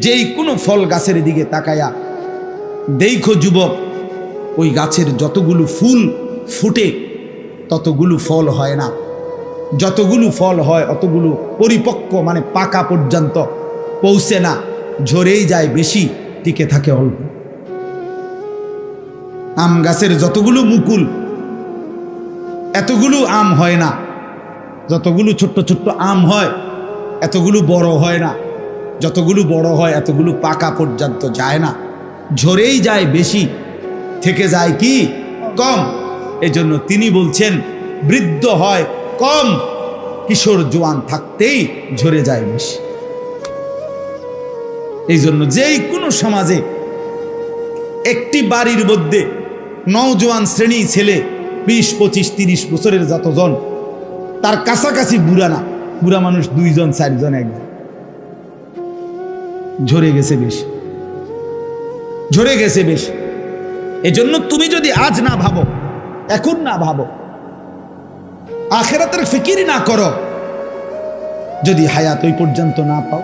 যেই কোনো ফল গাছের দিকে তাকায়া দেখো যুবক, ওই গাছের যতগুলো ফুল ফুটে ততগুলো ফল হয় না, যতগুলো ফল হয় অতগুলো পরিপক্ক মানে পাকা পর্যন্ত পৌঁছে না, ঝরেই যায় বেশি, টিকে থাকে অল্প। আম গাছের যতগুলো মুকুল এতগুলো আম হয় না, যতগুলো ছোট্ট ছোট্ট আম হয় এতগুলো বড় হয় না, যতগুলো বড় হয় এতগুলো পাকা পর্যন্ত যায় না, ঝরেই যায় বেশি, থেকে যায় কি কম। এজন্য তিনি বলছেন বৃদ্ধ হয় কম, কিশোর জোয়ান থাকতেই ঝরে যায় বেশি। এই জন্য যেই কোনো সমাজে একটি বাড়ির মধ্যে নওজোয়ান শ্রেণী ছেলে 20, 25, 30 বছরের যতজন, তার কাছাকাছি বুড়া না, বুড়া মানুষ 2 জন 4 জন 1 জন, ঝরে গেছে বেশি, ঝরে গেছে বেশি। এজন্য তুমি যদি আজ না ভাবো, এখন না ভাবো, আখিরাতের ফিকির না করো, যদি হায়াত ওই পর্যন্ত না পাও,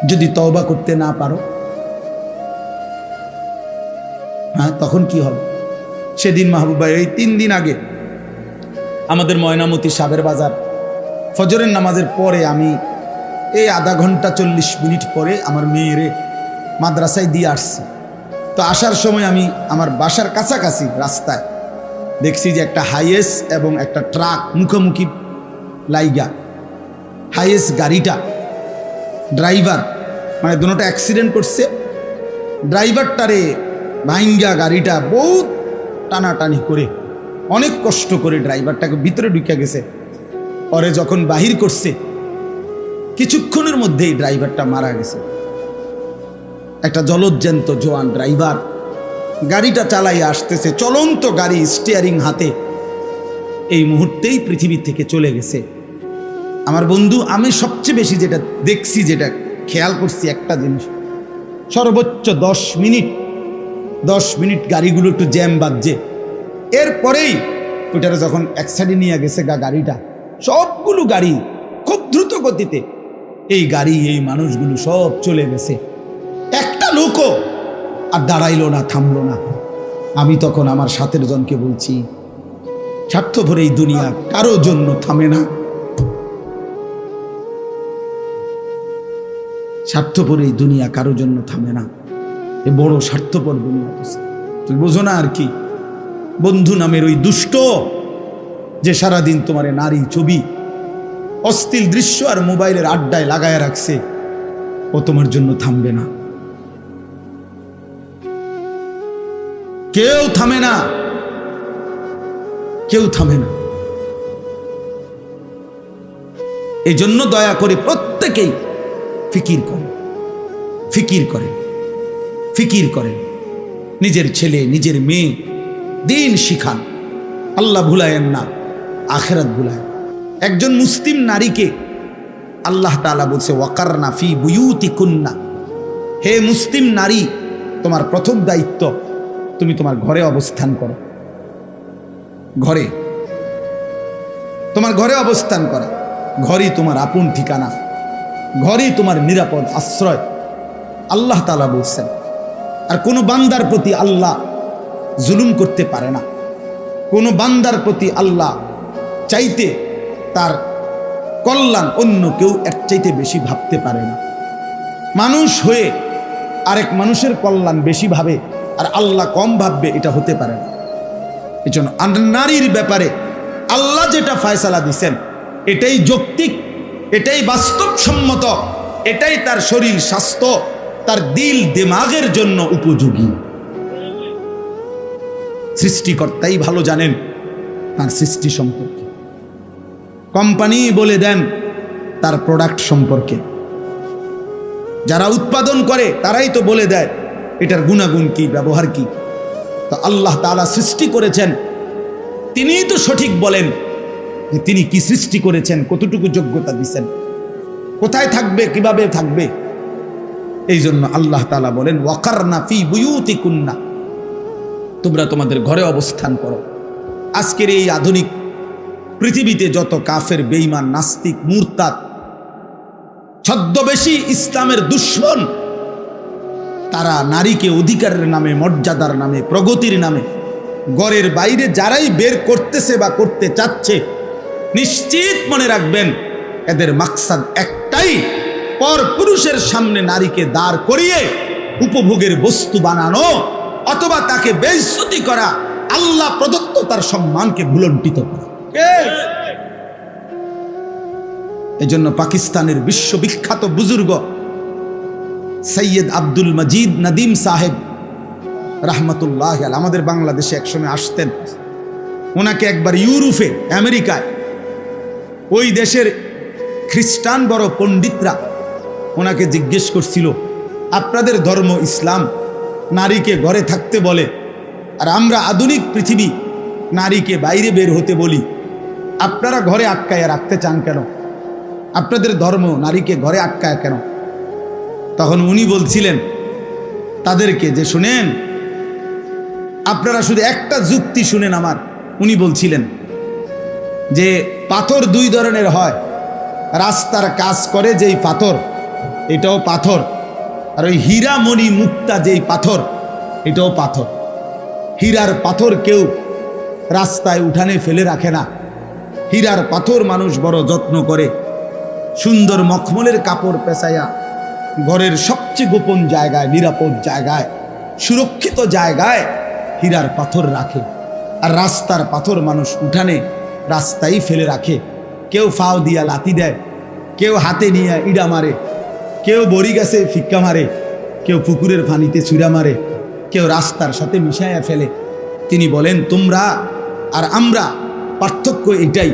যদি তওবা করতে না পারো, হ্যাঁ তখন কি হবে? সেদিন মাহবুব ভাই, এই 3 দিন আগে আমাদের ময়নামতি সাবের বাজার ফজরের নামাজের পরে আমি এই আধা ঘন্টা 40 মিনিট পরে আমার মেয়েরে মাদ্রাসায় দিয়ে আসছি। তো আসার সময় আমি আমার বাসার কাছাকাছি রাস্তায় দেখছি যে একটা হাইয়েস এবং একটা ট্রাক মুখোমুখি লাইগা। হাইয়েস গাড়িটা ড্রাইভার মানে দুটোটা অ্যাক্সিডেন্ট করছে, ড্রাইভারটারে ভাইঙ্গা গাড়িটা বহুত টানাটানি করে অনেক কষ্ট করে ড্রাইভারটাকে ভিতরে ঢুকে গেছে। পরে যখন বাহির করছে কিছুক্ষণের মধ্যেই ড্রাইভারটা মারা গেছে। একটা জলজ্যান্ত জোয়ান ড্রাইভার গাড়িটা চালাইয়া আসতেছে, চলন্ত গাড়ি, স্টিয়ারিং হাতে, এই মুহূর্তেই পৃথিবী থেকে চলে গেছে। আমার বন্ধু, আমি সবচেয়ে বেশি যেটা দেখছি, যেটা খেয়াল করছি একটা জিনিস, সর্বোচ্চ 10 মিনিট গাড়িগুলো একটু জ্যাম বাজছে, এরপরেই ওইটারে যখন এক সাইডে নিয়ে গেছে গাড়িটা, সবগুলো গাড়ি খুব দ্রুত গতিতে, এই গাড়ি এই মানুষগুলো সব চলে গেছে, একটা লোকও আর দাঁড়াইলো না, থামলো না। আমি তখন আমার সাথের জনকে বলছি, স্বার্থপর এই দুনিয়া কারো জন্য থামে না, স্বার্থপর এই দুনিয়া কারো জন্য থামে না। এ বড় স্বার্থপর দুনিয়া, তুই বোঝো না আর কি। বন্ধু নামের ওই দুষ্ট যে সারাদিন তোমার নারী ছবি, অশ্লীল দৃশ্য আর মোবাইলের আড্ডায় লাগায় রাখছে, ও তোমার জন্য থামবে না, কেউ থামে না, কেউ থামে না। এই জন্য দয়া করে প্রত্যেকেই ফিকির করে, ফিকির করে, ফিকির করে, নিজের ছেলে নিজের মেয়ে দিন শিখান, আল্লাহ ভুলায়েন না, আখিরাত ভুলায়েন। একজন মুসলিম নারীকে আল্লাহ তাআলা বলছে ওয়াকারনা ফি বুয়ুতিকুন্না, হে মুসলিম নারী, তোমার প্রথম দায়িত্ব তুমি তোমার ঘরে অবস্থান করো, ঘরে, তোমার ঘরে অবস্থান করা, ঘরই তোমার আপন ঠিকানা, ঘরই তোমার নিরাপদ আশ্রয়, আল্লাহ তাআলা বলছেন। আর কোনো বান্দার প্রতি আল্লাহ জুলুম করতে পারে না, কোনো বান্দার প্রতি আল্লাহ চাইতে তার কল্যাণ অন্য কেউ এর চাইতে বেশি ভাবতে পারে না। মানুষ হয়ে আরেক মানুষের কল্যাণ বেশি ভাবে আর আল্লাহ কম ভাববে, এটা হতে পারে না। এই জন্য নারীর ব্যাপারে আল্লাহ যেটা ফয়সালা দিছেন এটাই যৌক্তিক, এটাই বাস্তবসম্মত, এটাই তার শরীর স্বাস্থ্য, তার দিল দিমাগের জন্য উপযোগী। সৃষ্টিকর্তাই ভালো জানেন তার সৃষ্টি সম্পর্কে, কোম্পানি বলে দেন তার প্রোডাক্ট সম্পর্কে, যারা উৎপাদন করে তারাই তো বলে দেয় এটার গুণাগুণ কি, ব্যবহার কি। তো আল্লাহ তাআলা সৃষ্টি করেছেন, তিনিই তো সঠিক বলেন যে তিনি কি সৃষ্টি করেছেন, কতটুকু যোগ্যতা দিচ্ছেন, কোথায় থাকবে, কিভাবে থাকবে। এই জন্য আল্লাহ তাআলা বলেন ওয়াকারনা ফি বুয়ুতিকুন্না, তোমরা তোমাদের ঘরে অবস্থান করো। আজকের এই আধুনিক পৃথিবীতে যত কাফের, বেঈমান, নাস্তিক, মুরতাদ ছদ্মবেশী ইসলামের দুশ্মন, তারা নারীকে অধিকারের নামে, মর্যাদার নামে, প্রগতির নামে ঘরের বাইরে যারাই বের করতেছে বা করতে চাচ্ছে, নিশ্চিত মনে রাখবেন এদের মাকসাদ একটাই, পর পুরুষের সামনে নারীকে দাঁড় করিয়ে উপভোগের বস্তু বানানো অথবা তাকে বেইজ্জতি করা, আল্লাহ প্রদত্ত তার সম্মানকে ভুলণ্ঠিত করা। এজন্য পাকিস্তানের বিশ্ববিখ্যাত বুজুর্গ সৈয়দ আব্দুল মজিদ নদীম সাহেব রহমতুল্লাহ আলাইহি আমাদের বাংলাদেশে একসময় আসতেন। ওনাকে একবার ইউরোপে, আমেরিকায়, ওই দেশের খ্রিস্টান বড় পণ্ডিতরা ওনাকে জিজ্ঞেস করছিল, আপনাদের ধর্ম ইসলাম নারীকে ঘরে থাকতে বলে, আর আমরা আধুনিক পৃথিবী নারীকে বাইরে বের হতে বলি, আপনারা ঘরে আটকায় রাখতে চান কেন? আপনাদের ধর্ম নারীকে ঘরে আটকায় কেন? তখন উনি বলছিলেন তাদেরকে যে, শুনেন, আপনারা শুধু একটা যুক্তি শুনেন আমার। উনি বলছিলেন যে পাথর দুই ধরনের হয়, রাস্তার কাজ করে যেই পাথর এটাও পাথর, আর ওই হীরা মণি মুক্তা যেই পাথর এটাও পাথর। হীরার পাথর কেউ রাস্তায় উঠানে ফেলে রাখে না। হীরার পাথর মানুষ বড় যত্ন করে, সুন্দর মখমলের কাপড় পেঁচাইয়া ঘরের সবচেয়ে গোপন জায়গায়, নিরাপদ জায়গায়, সুরক্ষিত জায়গায় হীরার পাথর রাখে। আর রাস্তার পাথর মানুষ উঠানে রাস্তায় ফেলে রাখে। কেউ ফাও দিয়া লাথি দেয়, কেউ হাতে নিয়ে ইড়া মারে, কেউ বড়ি গাছে ফিক্কা মারে, কেউ পুকুরের পানিতে চুরা মারে, কেউ রাস্তার সাথে মিশাইয়া ফেলে। তিনি বলেন, তোমরা আর আমরা পার্থক্য এটাই,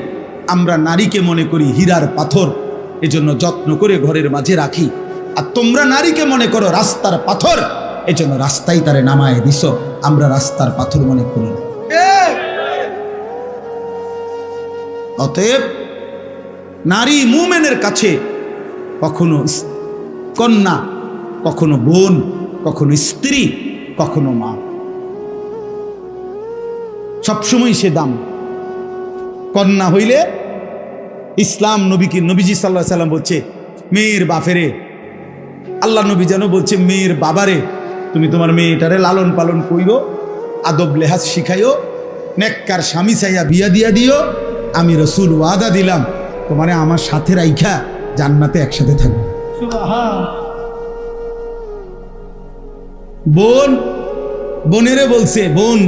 আমরা নারীকে মনে করি হীরার পাথর, এজন্য যত্ন করে ঘরের মাঝে রাখি, আর তোমরা নারীকে মনে করো রাস্তার পাথর, এজন্য রাস্তায় তারে নামায় দিছ, আমরা রাস্তার পাথর মনে করি না। অতএব নারী মুমিনের কাছে কখনো কন্যা, কখনো বোন, কখনো স্ত্রী, কখনো মা, সবসময় সে দাম। কন্যা হইলে ইসলাম নবীজি সাল্লাল্লাহু আলাইহি সাল্লাম বলছে, মেয়ের বাপেরে, আল্লাহ নবী যেন বলছে মেয়ের বাবারে, তুমি তোমার মেয়েটারে লালন পালন কইরো, আদব লেহাজ শিখাইও, নেককার স্বামী চাইয়া বিয়া দিয়া দিও, আমি রসুল ওয়াদা দিলাম তোমারে আমার সাথে রাইখা জান্নাতে একসাথে থাকবে। বোন বোনেরে বলছে, বোন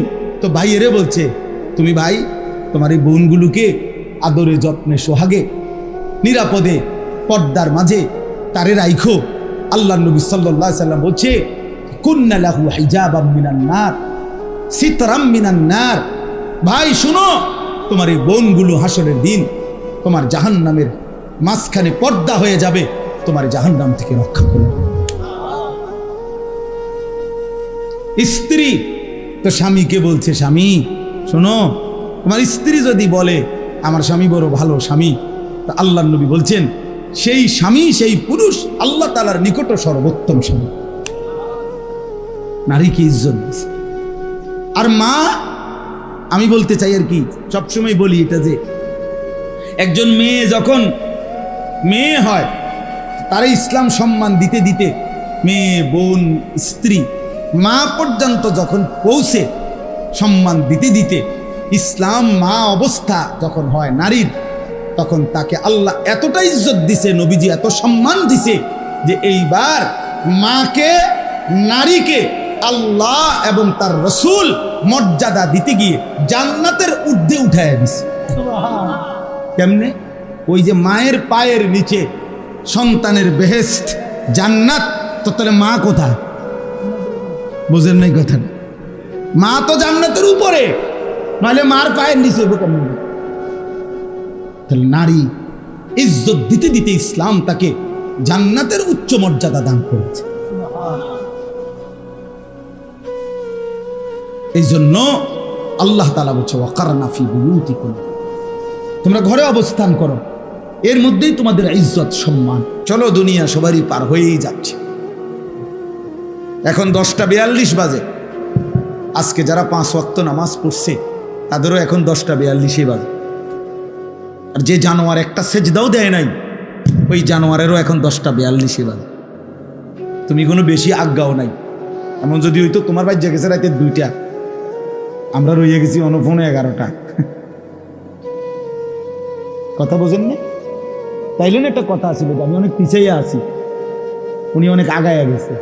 তো ভাইয়েরে বলছে, তুমি ভাই তোমার এই বোনগুলোকে আদরে যত্নে সোহাগে নিরাপদে পর্দার মাঝে তারে রাইখো। আল্লাহ নবী সাল্লাল্লাহু আলাইহি সাল্লাম বলছে, কুন্না লাহু হিজাবাম মিনান নার, সিতরাম মিনান নার। ভাই শুনো, তোমার এই বোনগুলো হাসরের দিন তোমার জাহান্নামের মাঝখানে পর্দা হয়ে যাবে, তোমার জাহান্নাম থেকে রক্ষা করবে। স্ত্রী তো স্বামীকে বলছে, স্বামী শোনো, তোমার স্ত্রী যদি বলে আমার স্বামী বড় ভালো স্বামী, তা আল্লাহ নবী বলছেন সেই স্বামী, সেই পুরুষ আল্লাহ তাআলার নিকট সর্বোত্তম স্বামী। নারীকে ইজ্জত দিচ্ছে। আর মা, আমি বলতে চাই আর কি, সবসময় বলি এটা যে একজন মেয়ে যখন মেয়ে হয় তারা ইসলাম সম্মান দিতে দিতে মেয়ে, বোন, স্ত্রী, মা পর্যন্ত যখন পৌঁছে সম্মান দিতে দিতে ইসলাম মা অবস্থা যখন হয় নারীর, তখন তাকে আল্লাহ এতটা ইজ্জত দিছে, নবীজি এত সম্মান দিছে যে এইবার মাকে, নারীকে আল্লাহ এবং তার রসুল মর্যাদা দিতে গিয়ে জান্নাতের ঊর্ধ্বে উঠায় দিছে। কেমনে? ওই যে মায়ের পায়ের নিচে সন্তানের বেহেশত জান্নাত, তো তাহলে মা কোথায়? বুঝেন নাই কথাটা? মা তো জান্নাতের উপরে, নাহলে মার পায়ের নিচে কেমন? তাহলে নারী ইজ্জত দিতে দিতে ইসলাম তাকে জান্নাতের উচ্চ মর্যাদা দান করেছে। এই জন্য আল্লাহ তাআলা বলছে, ওয়াকারনা ফি বুয়ুতিকুম, তোমরা ঘরে অবস্থান করো, এর মধ্যেই তোমাদের ইজ্জত সম্মান। চলো, দুনিয়া সবারই পার হয়েই যাচ্ছে। এখন 10টা 42 বাজে। আজকে যারা 5 ওয়াক্ত নামাজ পড়ছে তাদেরও এখন 10টা 42 বাজে। আর যে জানোয়ার একটা সেজদাও দেয় নাই, ওই জানোয়ারেরও এখন 10:42 বাজে, তুমি কোনো বেশি আজ্ঞাও নাই। এমন যদি হইতো তোমার বাড়ি জেগেছে রাতে 2টা, আমরা রইয়ে গেছি অনুফোনে 11টা। কথা বোঝেন না? তাইলে না একটা কথা আছিল, আমি অনেক পিছাইয়া আছি, উনি অনেক আগাইয়া গেছে।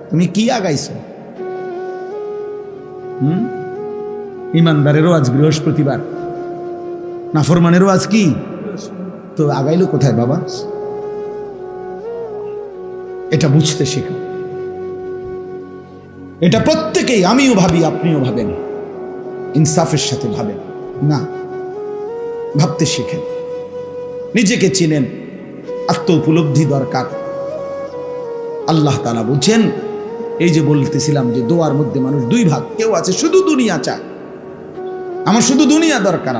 তুমি কি আগাইছো? ইমানদারেরও আজ বৃহস্পতিবার, নাফরমানেরও আজ কি? তো আগাইলো কোথায় বাবা? এটা বুঝতে শেখো। এটা প্রত্যেকেই, আমিও ভাবি, আপনিও ভাবেন, ইনসাফের সাথে ভাবেন না, ভাবতে শিখেন, নিজেকে চিনেন, আত্ম উপলব্ধি দরকার। আল্লাহ তাআলা বলছেন, এই যে বলতেছিলাম যে দোয়ার মধ্যে মানুষ 2 ভাগ, কেউ আছে শুধু দুনিয়া চায়, আমার শুধু দুনিয়া দরকার,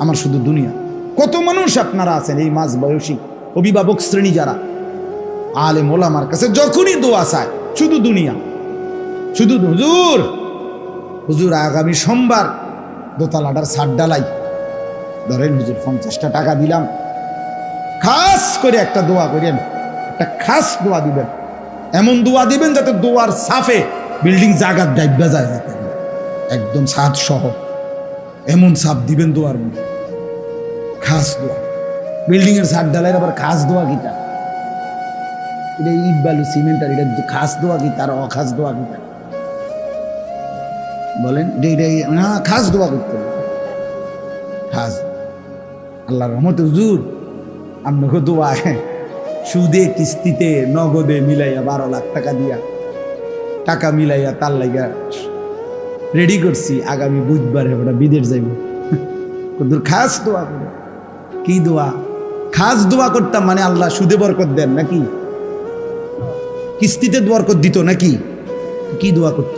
আমার শুধু দুনিয়া। কত মানুষ আপনারা আছেন এই মাঝ বয়সী অভিভাবক শ্রেণী যারা আলেম ওলামার কাছে যখনই দোয়া চায় শুধু দুনিয়া, শুধু হুজুর হুজুর আগামী সোমবার দোতলাটার ছাদ ডালাই, ধরেন হুজুর 50টা টাকা দিলাম, খাস করে একটা দোয়া করেন, একটা খাস দোয়া দিবেন, এমন দোয়া দিবেন যাতে দোয়ার সাফে বিল্ডিং জাগাত ডাইবা যায়, একদম ছাদ সহ এমন সাপ দিবেন দোয়ার মধ্যে, খাস দোয়া। বিল্ডিং এর ছাদ ডালাইয়ের আবার খাস দোয়া কিটা? এটা ইট বালু সিমেন্ট, আর এটা খাস দোয়া কি তার অখাস দোয়া কিটা বলেন? না, খাস দোয়া করতে হবে, খাস। আল্লাহর রহমতে হুজুর আপনাকে দোয়া সুদে কিস্তিতে নগদে মিলাইয়া 12 লাখ টাকা দিয়া টাকা মিলাইয়া তার লাগা রেডি করছি, আগামী বুধবার আমরা বিদেশ যাইব। খাস দোয়া করে, কি দোয়া? খাস দোয়া করতাম মানে আল্লাহ সুদে বরকত দেন নাকি? কিস্তিতে বরকত দিত নাকি? কি দোয়া করত?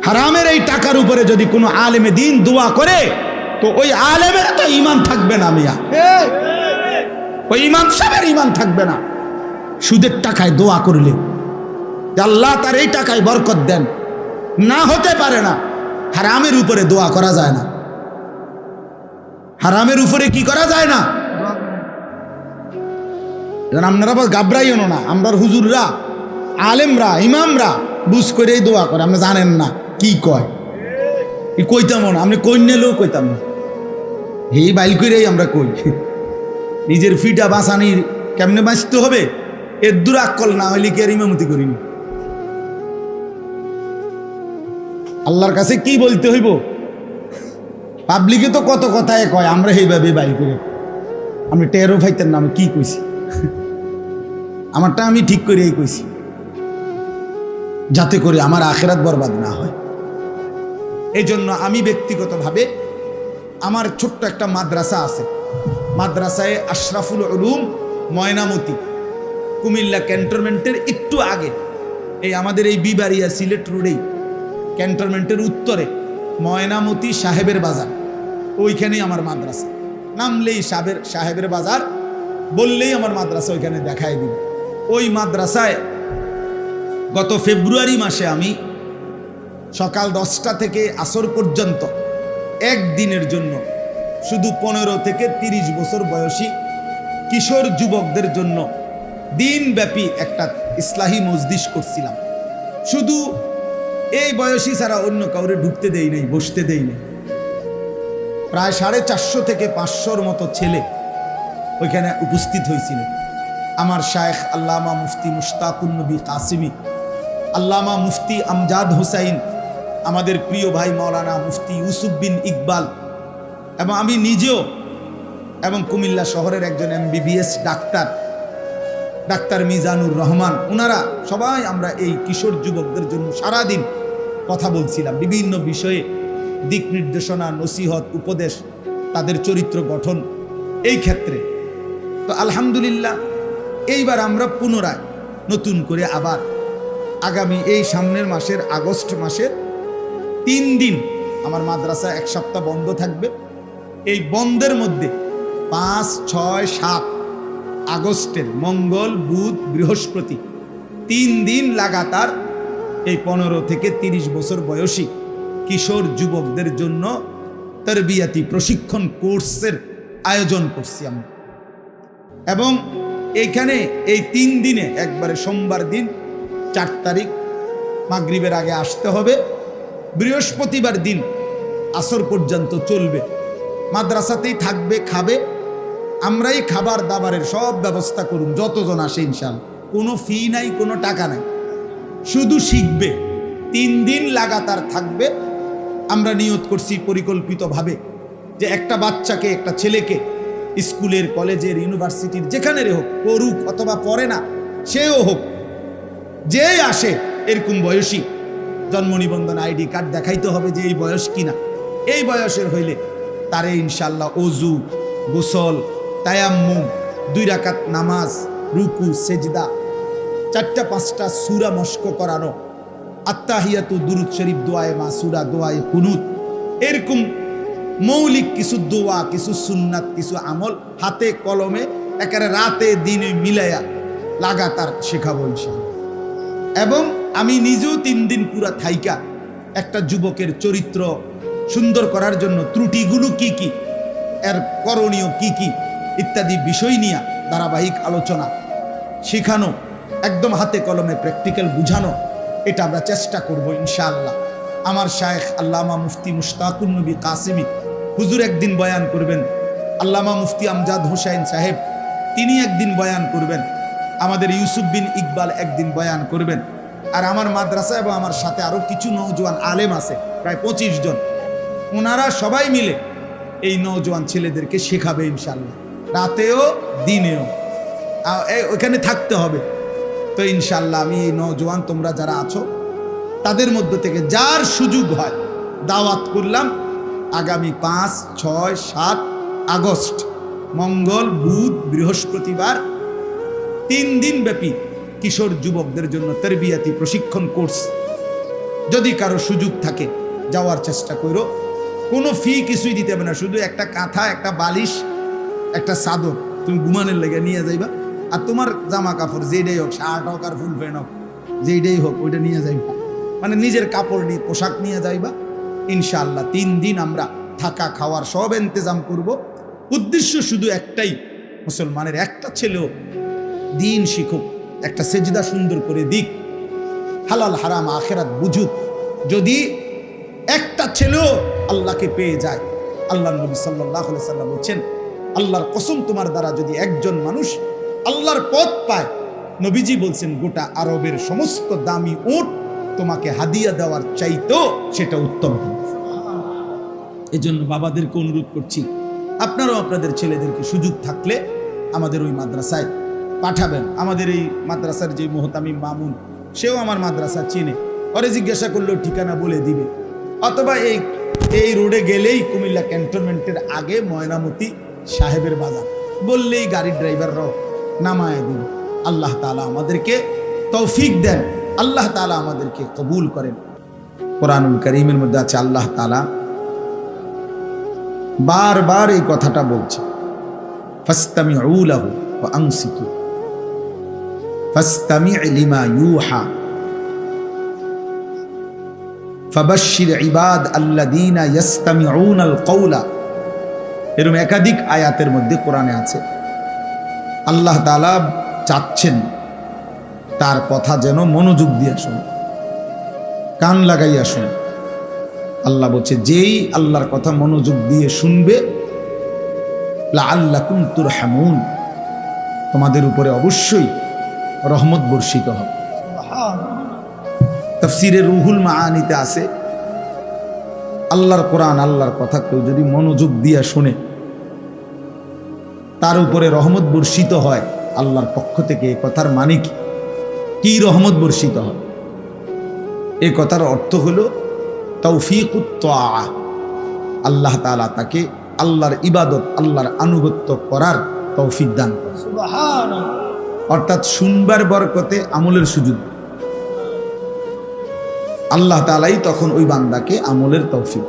হারামের এই টাকার উপরে যদি কোনো আলেমে দিন দোয়া করে তো ওই আলেমের তো ঈমান থাকবে না, মিয়া, ওই ইমাম সাহেবের ঈমান থাকবে না। সুদের টাকায় দোয়া করলে আল্লাহ তার এই টাকায় বরকত দেন, না হতে পারে না। হারামের উপরে দোয়া করা যায় না, হারামের উপরে কি করা যায় না। আপনারা আবার ঘাবড়াইও না, আমরা হুজুররা আলেমরা ইমামরা বুঝ করে দোয়া করে, আপনি জানেন না কি কয়, কইতাম না, আপনি কই নিলেও কইতাম না, এই বাইল করেই আমরা কই। নিজের ফিটা বাঁচানির কেমনে বাঁচতে হবে এর দুরাক্কল না হইলে কি আর ইমামতি করিনি। আল্লাহর কাছে কি বলতে হইব? পাবলিকে তো কত কথায় কয়, আমরা এইভাবে বাইল করে, আমি টেরও ফাইতেন না আমি কি কইছি, আমারটা আমি ঠিক করেই কইছি, যাতে করে আমার আখিরাত বরবাদ না হয়। এই জন্য আমি ব্যক্তিগতভাবে আমার ছোট্ট একটা মাদ্রাসা আছে, মাদ্রাসায় আশরাফুল উলুম ময়নামতি, কুমিল্লা ক্যান্টনমেন্টের একটু আগে, এই আমাদের এই বিবাড়িয়া সিলেট রোডেই ক্যান্টনমেন্টের উত্তরে ময়নামতি সাহেবের বাজার, ওইখানেই আমার মাদ্রাসা। নামলেই সাহেবের বাজার বললেই আমার মাদ্রাসা ওইখানে দেখায় দিন। ওই মাদ্রাসায় গত ফেব্রুয়ারি মাসে আমি সকাল 10টা থেকে আসর পর্যন্ত একদিনের জন্য শুধু 15 থেকে 30 বছর বয়সী কিশোর যুবকদের জন্য দিনব্যাপী একটা ইসলাহি মজলিস করছিলাম। শুধু এই বয়সী ছাড়া অন্য কাউরে ঢুকতে দেই নাই, বসতে দেই নাই। প্রায় 450 থেকে 500-র মতো ছেলে ওইখানে উপস্থিত হয়েছিল। আমার শায়েখ আল্লামা মুফতি মুশতাকুন নবী কাসিমি, আল্লামা মুফতি আমজাদ হুসাইন, আমাদের প্রিয় ভাই মাওলানা মুফতি ইউসুফ বিন ইকবাল, এবং আমি নিজেও, এবং কুমিল্লা শহরের একজন MBBS ডাক্তার মিজানুর রহমান, ওনারা সবাই আমরা এই কিশোর যুবকদের জন্য সারাদিন কথা বলছিলাম বিভিন্ন বিষয়ে, দিক নির্দেশনা, নসিহত, উপদেশ, তাদের চরিত্র গঠন এই ক্ষেত্রে। তো আলহামদুলিল্লাহ এইবার আমরা পুনরায় নতুন করে আবার আগামী এই সামনের মাসের আগস্ট মাসের 3 দিন আমার মাদ্রাসা 1 সপ্তাহ বন্ধ থাকবে। এই বন্ধের মধ্যে 5, 6, 7 আগস্টের মঙ্গল, বুধ, বৃহস্পতি 3 দিন লাগাতার এই 15 থেকে 30 বছর বয়সী কিশোর যুবকদের জন্য তরবিয়াতি প্রশিক্ষণ কোর্সের আয়োজন করছি আমরা। এবং এইখানে এই 3 দিনে একবারে সোমবার দিন 4 তারিখ মাগরিবের আগে আসতে হবে, বৃহস্পতিবার দিন আসর পর্যন্ত চলবে, মাদ্রাসাতেই থাকবে, খাবে, আমরাই খাবার দাবারের সব ব্যবস্থা করুন যতজন আসে ইনশাআল্লাহ। কোনো ফি নাই, কোনো টাকা নাই, শুধু শিখবে। 3 দিন লাগাতার থাকবে। আমরা নিয়ত করছি পরিকল্পিতভাবে যে একটা বাচ্চাকে, একটা ছেলেকে স্কুলের, কলেজের, ইউনিভার্সিটির যেখানে হোক, পড়ুক অথবা পড়ে না সেও হোক, যেই আসে এরকম বয়সী জন্ম নিবন্ধন আইডি কার্ড দেখাইতে হবে যে এই বয়স কিনা। এই বয়সের হইলে তারে ইনশাল্লাহ অজু, গোসল, তায়াম্মুম, 2 রাকাত নামাজ, রুকু, সেজদা, 4-5টা সূরা মস্ক করানো, আত্তাহিয়াতু, দুরুদ শরীফ, দোয়ায়ে মাসুরা, দোয়ায়ে কুনুত, এরকম মৌলিক কিছু দোয়া, কিছু সুন্নাত, কিছু আমল হাতে কলমে একেবারে রাতে দিনে মিলাইয়া লাগাতার শেখাবো ইনশাআল্লাহ। এবং আমি নিজেও 3 দিন পুরা থাইকা একটা যুবকের চরিত্র সুন্দর করার জন্য ত্রুটিগুলো কি কি, এর করণীয় কি কি ইত্যাদি বিষয় নিয়ে ধারাবাহিক আলোচনা, শেখানো, একদম হাতে কলমে প্র্যাকটিক্যাল বুঝানো, এটা আমরা চেষ্টা করব ইনশাআল্লাহ। আমার শায়েখ আল্লামা মুফতি মুশতাকুন নবী কাসিমি হুজুর একদিন বয়ান করবেন, আল্লামা মুফতি আমজাদ হোসেন সাহেব তিনি একদিন বয়ান করবেন, আমাদের ইউসুফ বিন ইকবাল একদিন বয়ান করবেন, আর আমার মাদ্রাসা এবং আমার সাথে আরও কিছু নওজোয়ান আলেম আছে প্রায় 25 জন, ওনারা সবাই মিলে এই নওজোয়ান ছেলেদেরকে শেখাবে ইনশাআল্লাহ, রাতেও দিনেও ওইখানে থাকতে হবে। তো ইনশাআল্লাহ আমি এই নওজোয়ান তোমরা যারা আছো তাদের মধ্য থেকে যার সুযোগ হয় দাওয়াত করলাম, আগামী 5, 6, 7 আগস্ট মঙ্গল, বুধ, বৃহস্পতিবার 3 দিন ব্যাপী কিশোর যুবকদের জন্য তরবিয়াতি প্রশিক্ষণ কোর্স। যদি কারো সুযোগ থাকে যাওয়ার চেষ্টা করো, কোনো ফি কিছুই দিতে হবে না, শুধু একটা কাঁথা, একটা বালিশ, একটা চাদর তুমি ঘুমানোর লেগে নিয়ে যাইবা, আর তোমার জামা কাপড় যেটাই হোক, শার্ট হোক আর ফুল প্যান্ট হোক, যেটাই হোক ওইটা নিয়ে যাইবা, মানে নিজের কাপড় নিয়ে পোশাক নিয়ে যাইবা ইনশাআল্লাহ। 3 দিন আমরা থাকা খাওয়ার সব ইন্তজাম করব। উদ্দেশ্য শুধু একটাই, মুসলমানের একটা ছেলেও দিন শিখুক, একটা সেজদা সুন্দর করে দিক, হালাল হারাম আখেরাত বুঝুক। যদি একটা ছেলেও আল্লাহকে পেয়ে যায়, আল্লাহ নবী সাল্লাল্লাহু আলাইহি সাল্লাম বলছেন, আল্লাহর কসম তোমার দ্বারা যদি একজন মানুষ আল্লাহর পথ পায়, নবীজি বলছেন গোটা আরবের সমস্ত দামি উট তোমাকে হাদিয়া দেওয়ার চাইতো সেটা উত্তম হবে। এই জন্য বাবাদেরকে অনুরোধ করছি, আপনারাও আপনাদের ছেলেদেরকে সুযোগ থাকলে আমাদের ওই মাদ্রাসায় পাঠাবেন। আমাদের এই মাদ্রাসার যে মোহতামিম মামুন, সেও আমার মাদ্রাসা চেনে, পরে জিজ্ঞাসা করলেও ঠিকানা বলে দিবে। অথবা এই রোডে গেলেই কুমিল্লা ক্যান্টনমেন্টের আগে ময়নামতি সাহেবের বাজার বললেই গাড়ির ড্রাইভাররাও নামায় দিন। আল্লাহ তাআলা আমাদেরকে তৌফিক দেন, আল্লাহ তাআলা আমাদেরকে কবুল করেন। কোরআনুল কারীমের মধ্যে আছে আল্লাহ তাআলা বারবার এই কথাটা বলছে, ফাসতামিউ লাহু ওয়া আনসিতু ফাসতামি' লিমা ইউহা ফাবাশশির ইবাদ আল্লাযীনা ইয়াসতামিউনাল কওলা। এরকম একাধিক আয়াতের মধ্যে কোরআনে আছে। আল্লাহ তাআলা চাচ্ছেন তার কথা যেন মনোযোগ দিয়ে শোনে, কান লাগাইয়া শোনে। আল্লাহ বলছে, যেই আল্লাহর কথা মনোযোগ দিয়ে শুনবে, লাআল্লাকুম তুরহামুন, তোমাদের উপরে অবশ্যই রহমত বর্ষিত হবে। তাফসীরে রুহুল মাআনিতে আছে, আল্লাহর কোরআন, আল্লাহর কথা কেউ যদি মনোযোগ দিয়ে শুনে, তার উপরে রহমত বর্ষিত হয় আল্লাহর পক্ষ থেকে। এই কথার মানে কি রহমত বর্ষিত হয়? এই কথার অর্থ হলো তৌফিকুত তাআ, আল্লাহ তাআলা তাকে আল্লাহর ইবাদত, আল্লাহর আনুগত্য করার তৌফিক দান করেন। সুবহানাল্লাহ। অর্থাৎ শুনবার বরকতে আমলের সুযোগ আল্লাহ তাআলাই তখন ওই বান্দাকে আমলের তৌফিক।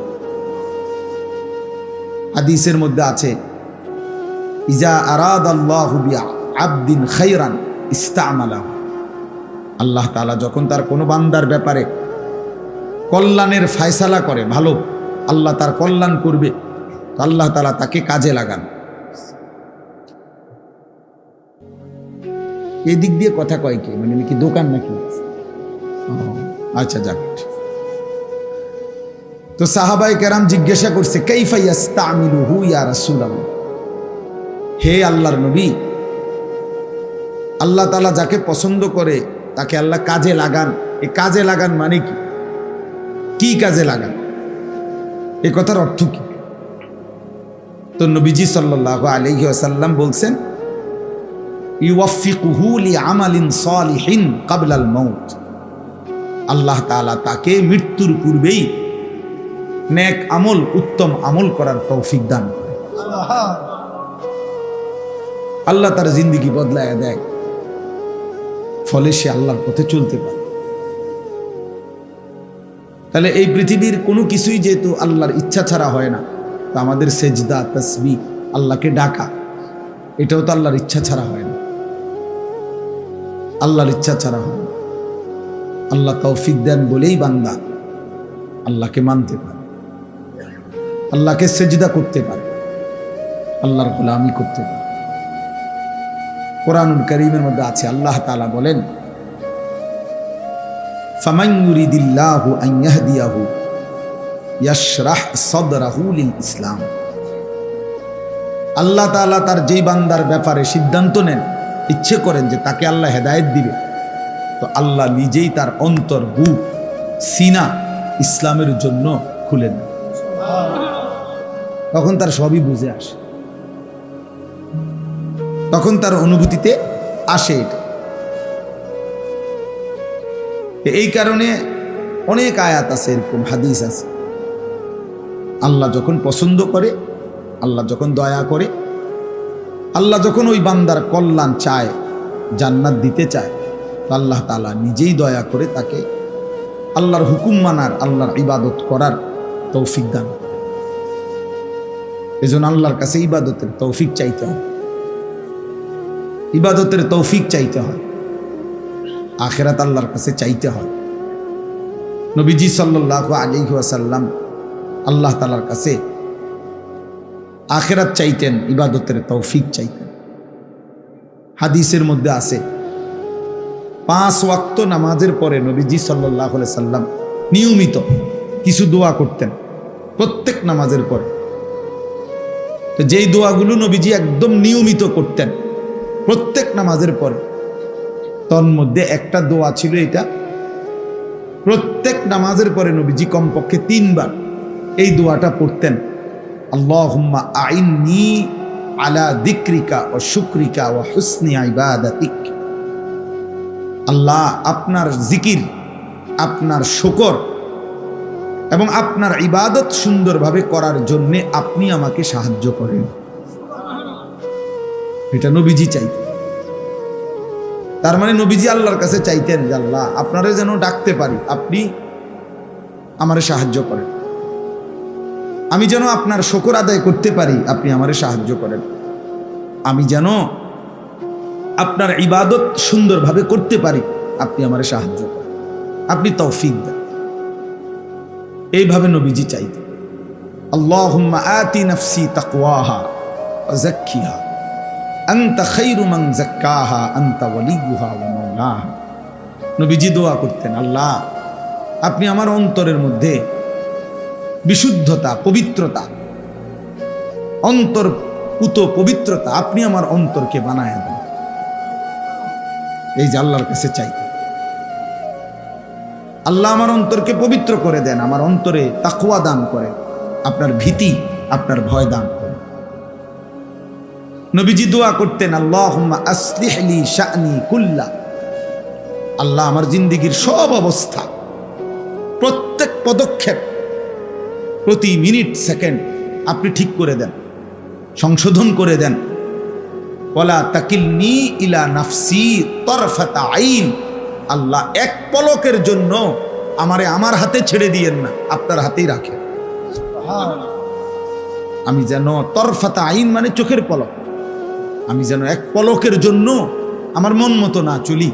হাদিসের মধ্যে আছে, ইজা আরাদাল্লাহু বিআবদিন খায়রান ইস্তামালাহু। আল্লাহ তাআলা যখন তার কোনো বান্দার ব্যাপারে কল্যাণের ফয়সালা করে, ভালো, আল্লাহ তার কল্যাণ করবে, তো আল্লাহ তাআলা তাকে কাজে লাগান। এই দিক দিয়ে কথা কয় কি, মানে কি দোকান নাকি? আচ্ছা যাক। তো সাহাবায়ে কেরাম জিজ্ঞাসা করছে, কাইফা ইস্তামিলুহু ইয়া রাসূলুল্লাহ, হে আল্লাহর নবী, আল্লাহ তাআলা যাকে পছন্দ করে তাকে আল্লাহ কাজে লাগান। এই কাজে লাগান মানে কি? কি কাজে লাগান, এই কথার অর্থ কি? তো নবীজি সাল্লাল্লাহু আলাইহি ওয়াসাল্লাম বলছেন, ইউওয়াফিকুহু লিআমালিন সালিহিন ক্বাবলাল মাউত, আল্লাহ তাআলা তাকে মৃত্যুর পূর্বেই নেক আমল, উত্তম আমল করার তৌফিক দান করে। আল্লাহ তার জিন্দেগি বদলায় দেয়, ফলে সে আল্লাহর পথে চলতে পারে। তাহলে এই পৃথিবীর কোনো কিছুই যেহেতু আল্লাহর ইচ্ছা ছাড়া হয় না, তো আমাদের সেজদা, তাসবিহ, আল্লাহকে ডাকা, এটাও তো আল্লাহর ইচ্ছা ছাড়া হয় না, আল্লাহর ইচ্ছা ছাড়া হয় না। আল্লাহ তৌফিক দেন বলেই বান্দা আল্লাহকে মানতে পারে, আল্লাহকে সেজদা করতে পারে, আল্লাহর গোলামি করতে পারে। কোরআনুল কারীমের মধ্যে আছে, আল্লাহ তাআলা বলেন, ফামান ইউরিদিল্লাহু আন ইয়াহদিয়াহু ইয়াশরাহ সাদরাহু লিল ইসলাম, আল্লাহ তাআলা তার যেই বান্দার ব্যাপারে সিদ্ধান্ত নেন, ইচ্ছে করেন যে তাকে আল্লাহ হেদায়েত দিবে, তো আল্লাহ নিজেই তার অন্তর, বুক, সিনা ইসলামের জন্য খুলে দেন। তখন তার সবই বুঝে আসে, তখন তার অনুভূতিতে আসে এটা। এই কারণে অনেক আয়াত আছে, এরকম হাদিস আছে, আল্লাহ যখন পছন্দ করে, আল্লাহ যখন দয়া করে, আল্লাহ যখন ওই বান্দার কল্যাণ চায়, জান্নাত দিতে চায়, তো আল্লাহ তাআলা নিজেই দয়া করে তাকে আল্লাহর হুকুম মানার, আল্লাহর ইবাদত করার তৌফিক দান। এজন্য আল্লাহর কাছে ইবাদতের তৌফিক চাইতে হয়, ইবাদতের তৌফিক চাইতে হয়, আখিরাত আল্লাহর কাছে চাইতে হয়। নবীজি সাল্লাল্লাহু আলাইহি ওয়াসাল্লাম আল্লাহ তাআলার কাছে আখিরাত চাইতেন, ইবাদতের তৌফিক চাইতেন। হাদিসের মধ্যে আছে, 5 ওয়াক্ত নামাজের পরে নবীজি সাল্লাল্লাহু আলাইহি সাল্লাম নিয়মিত কিছু দোয়া করতেন প্রত্যেক নামাজের পরে। তো যেই দোয়াগুলো নবীজি একদম নিয়মিত করতেন প্রত্যেক নামাজের পরে, তন্মধ্যে একটা দোয়া ছিল এটা, প্রত্যেক নামাজের পরে নবীজি কমপক্ষে 3 বার এই দোয়াটা পড়তেন, আল্লাহুম্মা আইন্নি আলা যিকরিকা ওয়া শুকরিকা ওয়া হুসনি ইবাদাতিক, আল্লাহ আপনার জিকির, আপনার শুকর এবং আপনার ইবাদত সুন্দরভাবে করার জন্য আপনি আমাকে সাহায্য করেন। এটা নবীজি চাইতেন। তার মানে নবীজি আল্লাহর কাছে চাইতেন যে আল্লাহ আপনারে যেন ডাকতে পারি, আপনি আমারে সাহায্য করেন, আমি যেন আপনার শুকর আদায় করতে পারি, আপনি আমারে সাহায্য করেন, আমি যেন আপনার ইবাদত সুন্দরভাবে করতে পারি, আপনি আমারে সাহায্য করেন, আপনি তৌফিক দেন। এইভাবে নবীজি চাইতেন। আল্লাহুম্মা আতি নাফসি তাকওয়াহা ওয়া যাক্কিহা আনতা খায়রু মান যাক্কাহা আনতা ওয়ালিয়ুহা ওয়া মাওলাহা। নবীজি দোয়া করতেন, আল্লাহ আপনি আমার অন্তরের মধ্যে বিশুদ্ধতা, পবিত্রতা, অন্তর্পুত পবিত্রতা, আপনি আমার অন্তরকে বানায় দেন। এই যে আল্লাহর কাছে চাইতেন, আল্লাহ আমার অন্তরকে পবিত্র করে দেন, আমার অন্তরে তাকওয়া দান করেন, আপনার ভীতি, আপনার ভয় দান করেন। নবীজি দোয়া করতেন, আল্লাহুম্মা আসলিহ লি শা'নি কুল্লা, আল্লাহ আমার জিন্দেগীর সব অবস্থা, প্রত্যেক পদক্ষেপ, প্রতি মিনিট সেকেন্ড আপনি ঠিক করে দেন, সংশোধন করে দেন। ওয়ালা তাকিলনি ইলা নাফসি তরফাতা আইন, আল্লাহ এক পলকের জন্য আমারে আমার হাতে ছেড়ে দিয়েন না, আপনার হাতেই রাখেন। আমি যেন তরফাতা আইন মানে চোখের পলক, আমি যেন এক পলকের জন্য আমার মন মতো না চলি,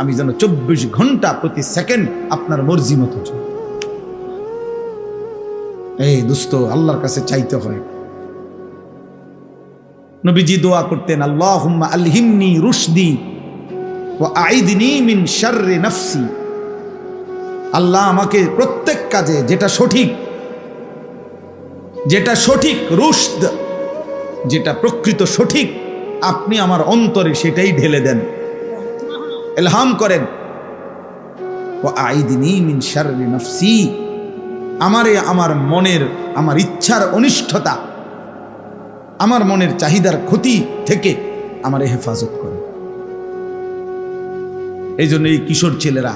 আমি যেন 24 ঘন্টা প্রতি সেকেন্ড আপনার মর্জি মতো চলি। এই দোস্ত, আল্লাহর কাছে চাইতে হয়, নবীজি দোয়া করতেন, আল্লাহুম্মা আলহিমনি রুশদি ওয়া আইদনি মিন শাররি নাফসি। আল্লাহ আমাকে প্রত্যেক কাজে যেটা সঠিক রুশদ, যেটা প্রকৃত সঠিক, আপনি আমার অন্তরে সেটাই ঢেলে দেন, ইলহাম করেন। ওয়া আইদনি মিন শাররি নাফসি, আমার মনের, আমার ইচ্ছার অনিষ্টতা, আমার মনের চাহিদার ক্ষতি থেকে আমারে হেফাজত করে। এই জন্য এই কিশোর ছেলেরা,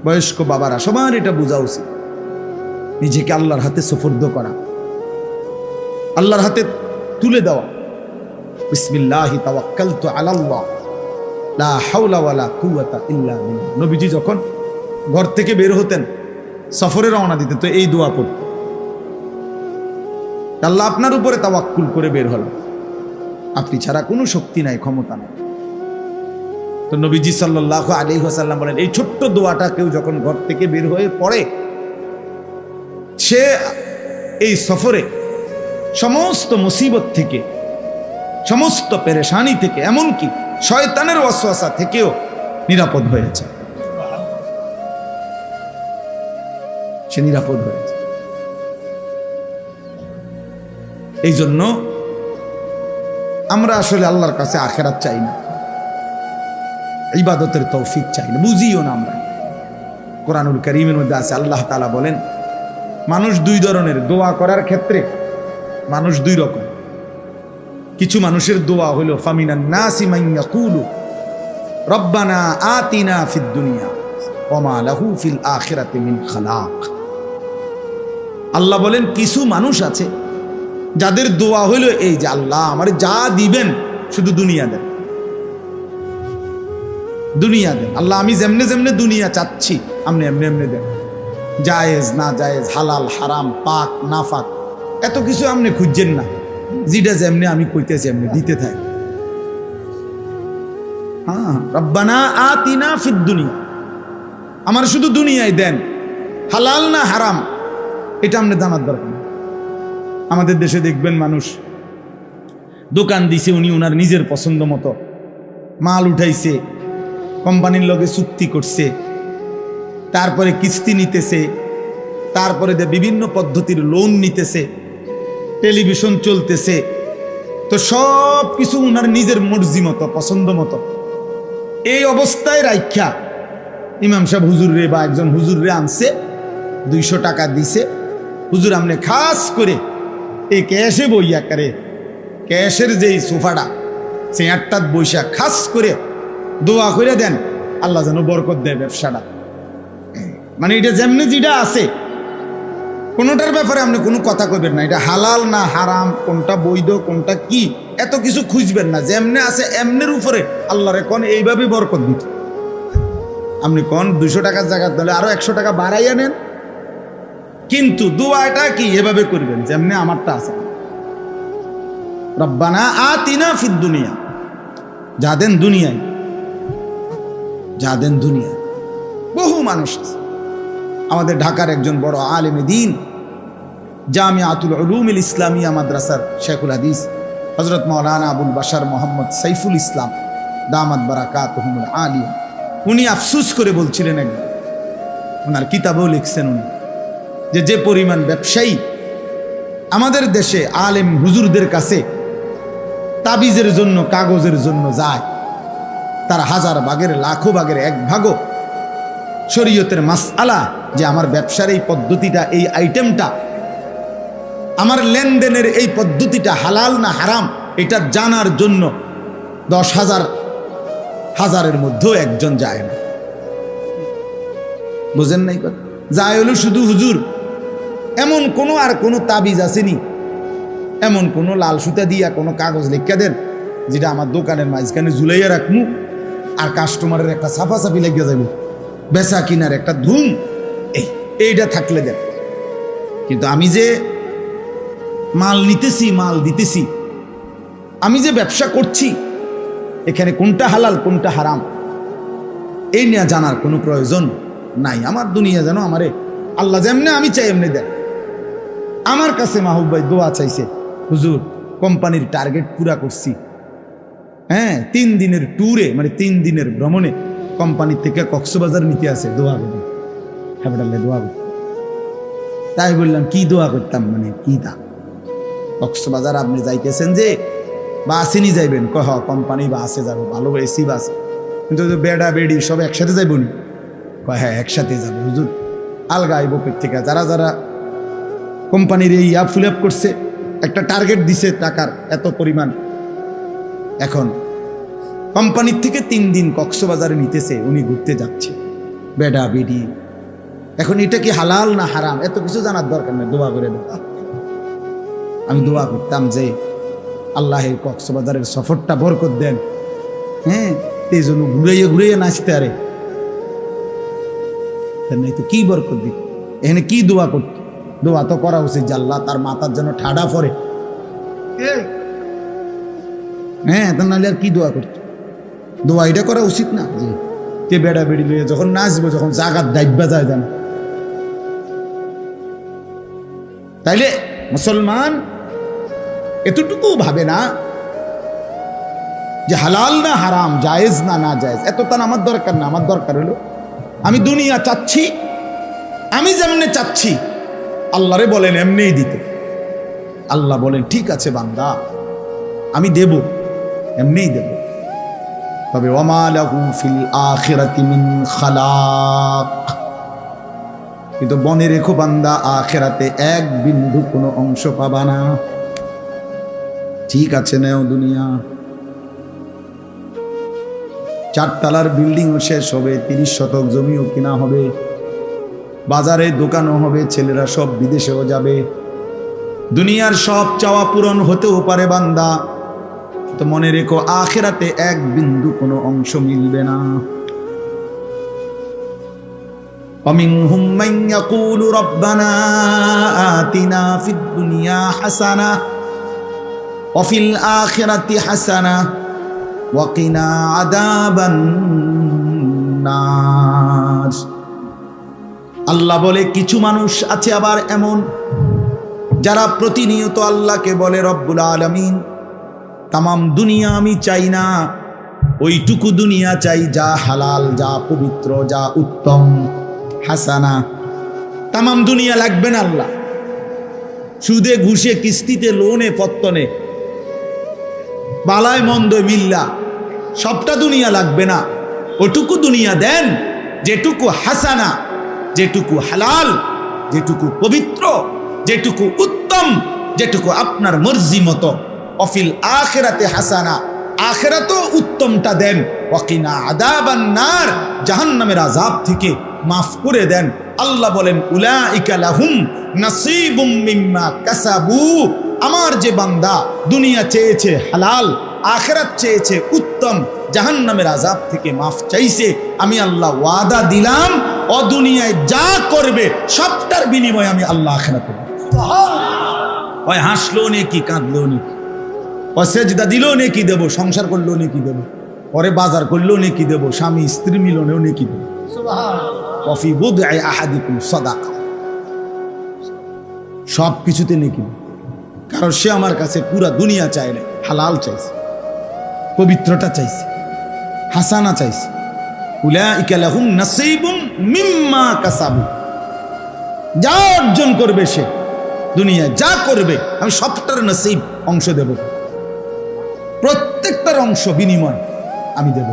বয়স্ক বাবারা সবার এটা বোঝা উচিত, নিজেকে আল্লাহর হাতে সুপর্দ করা, আল্লাহর হাতে তুলে দেওয়া। বিসমিল্লাহি তাওয়াক্কালতু আলাল্লাহ লা হাওলা ওয়ালা কুওয়াতা ইল্লা বিল্লাহ। নবীজি যখন ঘর থেকে বের হতেন, সফরে রওনা দিতেন, তো এই দোয়া পড়তেন, আল্লাহ আপনার উপরে তাওয়াক্কুল করে বের হল, আপনি ছাড়া কোনো শক্তি নাই, ক্ষমতা নাই। তো নবীজি সাল্লাল্লাহু আলাইহি ওয়াসাল্লাম বলেন, এই ছোট্ট দোয়াটা কেউ যখন ঘর থেকে বের হয়ে পড়ে, সে এই সফরে সমস্ত মুসিবত থেকে, সমস্ত পেরেশানি থেকে, এমনকি শয়তানের ওয়াসওয়াসা থেকেও নিরাপদ হয়েছে, সে নিরাপদ হয়েছে। এই জন্য আমরা আসলে আল্লাহর কাছে আখিরাত চাই না, ইবাদতের তৌফিক চাই না, বুঝিও না আমরা। কোরআনুল কারীমের মধ্যে আছে, আল্লাহ তাআলা বলেন, মানুষ দুই ধরনের, দোয়া করার ক্ষেত্রে মানুষ দুই রকম। কিছু মানুষের দোয়া হলো ফামিনান নাসি মান ইয়াকুলু রব্বানা আতিনা ফিদ দুনিয়া ওয়া মা লাহু ফিল আখিরাতি মিন খালাক। আল্লাহ বলেন, কিছু মানুষ আছে যাদের দোয়া হইল এই যে, আল্লাহ আমার যা দিবেন শুধু দুনিয়া দেন, দুনিয়া দেন। আল্লাহ আমি যেমনে যেমনে দুনিয়া চাচ্ছি আপনি এমনি এমনি দেন, জায়েজ না জায়েজ, হালাল হারাম, পাক না পাক, এত কিছু আপনি খুঁজছেন না, যেটা যেমনি আমি কইতেছি এমনি দিতে থাক। হ্যাঁ, রব্বানা আতিনা ফিদ দুনিয়া, আমার শুধু দুনিয়ায় দেন, হালাল না হারাম এটা আপনি জানার দরকার। আমাদের দেশে দেখবেন মানুষ দোকান দিছে, উনি ওনার নিজের পছন্দ মতো মাল উঠাইছে, কোম্পানির লগে চুক্তি করছে, তারপরে কিস্তি নিতেছে, তারপরে বিভিন্ন পদ্ধতির লোন নিতেছে, টেলিভিশন চলতেছে, তো সব কিছু ওনার নিজের মর্জি মতো, পছন্দ মতো। এই অবস্থায় রাইখা ইমাম সাহেব হুজুরে বা একজন হুজুরে আনছে, 200 টাকা দিছে, হুজুর আমনে খাস করে এই ক্যাশে বইয়া করে, ক্যাশের যেই সোফাটা চেয়ারটাত বইসা খাস করে দোয়া করে দেন, আল্লাহ যেন বরকত দেয় ব্যবসাটা। মানে এটা যেমনি যেটা আছে, কোনোটার ব্যাপারে আপনি কোনো কথা কইবেন না, এটা হালাল না হারাম, কোনটা বৈধ কোনটা কি, এত কিছু খুঁজবেন না, যেমনে আছে এমনের উপরে আল্লাহরে কোন এইভাবে বরকত দিত। আপনি কোন 200 টাকার জায়গা তাহলে আরো 100 টাকা বাড়াইয়া নেন, কিন্তু দোয়াটা কি এভাবে করবেন যেমনে আমারটা আছে, রব্বানা আতিনা ফিদ দুনিয়া, যা দেন দুনিয়ায়, যা দেন দুনিয়ায়। বহু মানুষ আছে, আমাদের ঢাকার একজন বড় আলেমে দ্বীন, জামিআতুল উলুমিল ইসলামিয়া মাদ্রাসার শেখুল হাদিস হযরত মাওলানা আবুল বাশার মোহাম্মদ সাইফুল ইসলাম দামাত বারাকাতুহুমুল আলিয়া, উনি আফসোস করে বলছিলেন, একবার ওনার কিতাবেও লিখছেন উনি, যে পরিমাণ ব্যবসায়ী আমাদের দেশে আলেম হুজুরদের কাছে তাবিজের জন্য, কাগজের জন্য যায়, তার 1000 ভাগের লাখো ভাগের 1 ভাগও শরীয়তের মাসআলা, যে আমার ব্যবসার এই পদ্ধতিটা, এই আইটেমটা, আমার লেনদেনের এই পদ্ধতিটা হালাল না হারাম, এটা জানার জন্য 10,000 হাজারের মধ্যেও একজন যায় না। বুঝেন নাই কথা? যায় হলো শুধু হুজুর, এমন কোনো আর কোনো তাবিজ আসেনি, এমন কোনো লাল সুতা দিয়া কোনো কাগজ লিখা দেন যেটা আমার দোকানের মাঝখানে ঝুলাইয়া রাখমু, আর কাস্টমারের একটা সাফাসাফি লেগে যাবে, বেচা কিনার একটা ধুম, এইটা থাকলে দেন। কিন্তু আমি যে মাল নিতেছি, মাল দিতেছি, আমি যে ব্যবসা করছি, এখানে কোনটা হালাল কোনটা হারাম এই নিয়ে জানার কোনো প্রয়োজন নাই। আমার দুনিয়া যেন আমারে আল্লাহ যেমনে আমি চাই এমনি দেন। আমার কাছে মাহবুব ভাই দোয়া চাইছে, হুজুর কোম্পানির টার্গেট পুরা করছি। হ্যাঁ, 3 দিনের ট্যুরে, মানে 3 দিনের ভ্রমণে কোম্পানি থেকে কক্সবাজার নিতে আসে, দোয়া করি, হ্যাঁ দোয়া করি। তাই বললাম কি দোয়া করতাম, মানে কি তা কক্সবাজার আপনি যাইতেছেন যে বাসে নিয়ে যাইবেন? কহ কোম্পানি বাসে যাবো, ভালো এসি বাস, কিন্তু বেড়া বেড়ি সব একসাথে যাইব নি? কয় হ্যাঁ একসাথে যাবো হুজুর, আলগা আইব থেকে। যারা যারা কোম্পানির এই ফুল আপ করছে, একটা টার্গেট দিছে টাকার এত পরিমাণ, এখন কোম্পানির থেকে 3 দিন কক্সবাজারে নিতেছে, উনি ঘুরতে যাচ্ছে, বেডা বেডি। এখন এটা কি হালাল না হারাম এত কিছু জানার দরকার নেই, দোয়া করে দেব। আমি দোয়া করতাম যে আল্লাহের কক্সবাজারের সফরটা বরকত দেন। হ্যাঁ, এই জন্য ঘুরাইয়ে ঘুরাইয়ে নাচতে আরে নাই তো কি বরকত দিত, এখানে কি দোয়া করত? দোয়া তো করা উচিত যে আল্লাহ তার মাথার জন্য ঠাডা পড়ে। হ্যাঁ, তা নাহলে আর কি দোয়া করতো? দোয়া এটা করা উচিত না যে কে বেড়া বেড়ি লইয়া যখন নাচবো, যখন জাগাত ডাইবা যায় জানো। তাইলে মুসলমান এতটুকু ভাবে না যে হালাল না হারাম, জায়েজ না না জায়েজ, এত তার আমার দরকার না। আমার দরকার হলো আমি দুনিয়া চাচ্ছি, আমি যেমনে চাচ্ছি আল্লাহরে বলেন এমনিই দিতে। আল্লাহ বলেন ঠিক আছে বান্দা, আমি দেব, এমনিই দেব। তবে ওয়ামা লাহু ফিল আখিরাতি মিন খালাক, কিন্তু মনে রেখো বান্দা, আখিরাতে 1 বিন্দু কোনো অংশ পাবা না। ঠিক আছে, নেও দুনিয়া, 4 তলার বিল্ডিংও শেষ হবে, 30 শতক জমিও কিনা হবে, বাজারে দোকানও হবে, ছেলেরা সব বিদেশেও যাবে, দুনিয়ার সব চাওয়া পূরণ হতেও পারে বান্দা, তো মনে রেখো আখিরাতে 1 বিন্দু কোনো অংশ মিলবে না। ومنهم من يقول ربنا آتنا في الدنيا حسنة وفي الآخرة حسنة وقنا عذاب النار। আল্লাহ বলে কিছু মানুষ আছে আবার এমন যারা প্রতিনিয়ত আল্লাহকে বলে রব্বুল আলামিন তামাম দুনিয়া আমি চাই না, ওইটুকু দুনিয়া চাই যা হালাল, যা পবিত্র, যা উত্তম। হাসানা, তামাম দুনিয়া লাগবে না আল্লাহ, সুদে ঘুষে কিস্তিতে লোনে পত্তনে বালায় মন্দ মিল্লা সবটা দুনিয়া লাগবে না, ওটুকু দুনিয়া দেন যেটুকু হাসানা, যেটুকু হালাল, যেটুকু পবিত্র, যেটুকু উত্তম, যেটুকু আপনার মর্জি মতো। অফিল আখিরাতে হাসানা, আখিরাতেও উত্তমটা দেন। ওয়াকিনা আযাবান নার, জাহান্নামের আযাব থেকে মাফ করে দেন। আল্লাহ বলেন উলাইকা লাহুম নাসীবুম মিম্মা কাসাবু, আমার যে বান্দা দুনিয়া চেয়েছে হালাল, আখিরাত চেয়েছে উত্তম, জাহান্নামের আযাব থেকে মাফ চাইছে, আমি আল্লাহ ওয়াদা দিলাম ও দুনিয়ায় যা করবে সবটার বিনিময়ে আমি আল্লাহ আখিরাতে দেব। সুবহানাল্লাহ। ওই হাসলো নেকি, কাঁদলো নেকি, ও সেজদা দিলো নেকি দেব, সংসার করলো নেকি দেব, পরে বাজার করলো নেকি দেব, স্বামী স্ত্রী মিলনেও নেকি দেব। সুবহানাল্লাহ। ওয়াফি বুদ'i আহাদিকুম সাদাকা, সব কিছুতে নেকি দেব। কারণ সে আমার কাছে পুরা দুনিয়া চায় না, হালাল চাইছে, পবিত্রতা চাইছে, হাসানা চাইছে। উলাইকা লাহুম নাসীবুম মিম্মা কাসাবু, যা অর্জন করবে সে দুনিয়া যা করবে আমি সবটার নসিব অংশ দেব, প্রত্যেকটার অংশ বিনিময় আমি দেব।